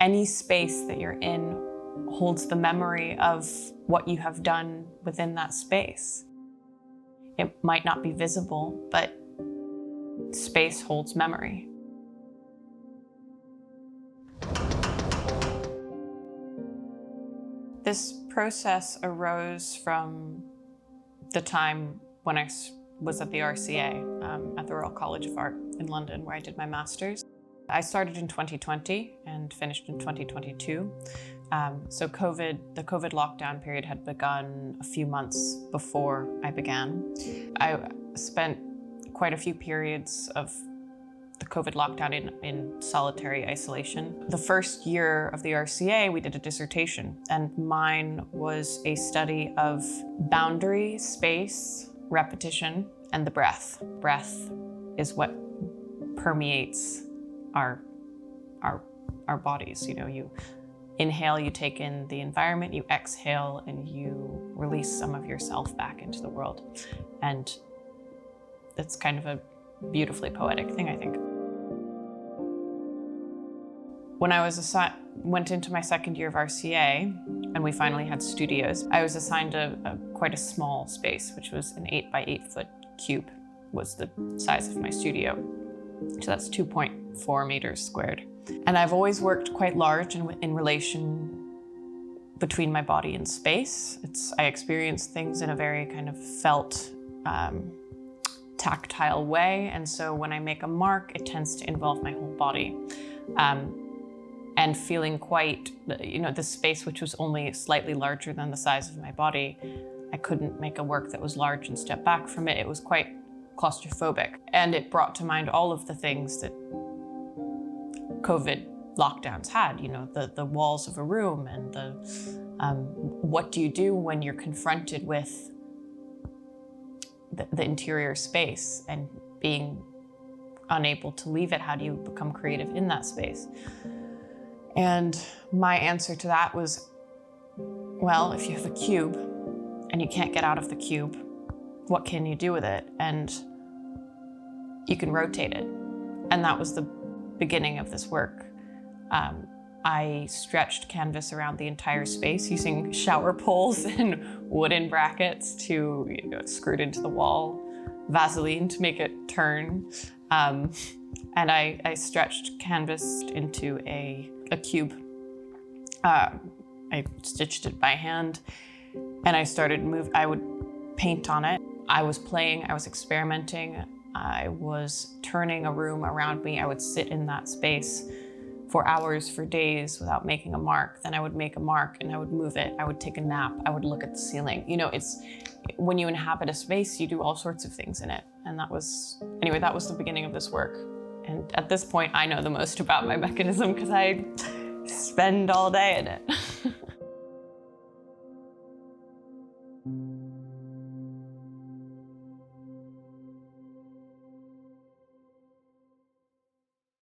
Any space that you're in holds the memory of what you have done within that space. It might not be visible, but space holds memory. This process arose from the time when I was at the RCA, at the Royal College of Art in London, where I did my master's. I started in 2020 and finished in 2022. So the COVID lockdown period had begun a few months before I began. I spent quite a few periods of the COVID lockdown in solitary isolation. The first year of the RCA, we did a dissertation, and mine was a study of boundary, space, repetition, and the breath. Breath is what permeates our bodies. You know, you inhale, you take in the environment, you exhale, and you release some of yourself back into the world. And it's kind of a beautifully poetic thing, I think. When I went into my second year of RCA, and we finally had studios, I was assigned quite a small space, which was an 8 by 8 foot cube, was the size of my studio. So that's 2.4 meters squared. And I've always worked quite large in relation between my body and space. I experience things in a very kind of felt, tactile way. And so when I make a mark, it tends to involve my whole body. And feeling quite, the space, which was only slightly larger than the size of my body, I couldn't make a work that was large and step back from it. It was quite claustrophobic. And it brought to mind all of the things that COVID lockdowns had, the walls of a room and what do you do when you're confronted with the interior space and being unable to leave it? How do you become creative in that space? And my answer to that was, well, if you have a cube and you can't get out of the cube, what can you do with it? And you can rotate it. And that was the beginning of this work. I stretched canvas around the entire space using shower poles and wooden brackets to screwed into the wall, Vaseline to make it turn. And I stretched canvas into a cube. I stitched it by hand, and I started I would paint on it. I was playing, I was experimenting, I was turning a room around me. I would sit in that space for hours, for days without making a mark. Then I would make a mark and I would move it. I would take a nap. I would look at the ceiling. When you inhabit a space, you do all sorts of things in it. And that was the beginning of this work. And at this point, I know the most about my mechanism because I spend all day in it.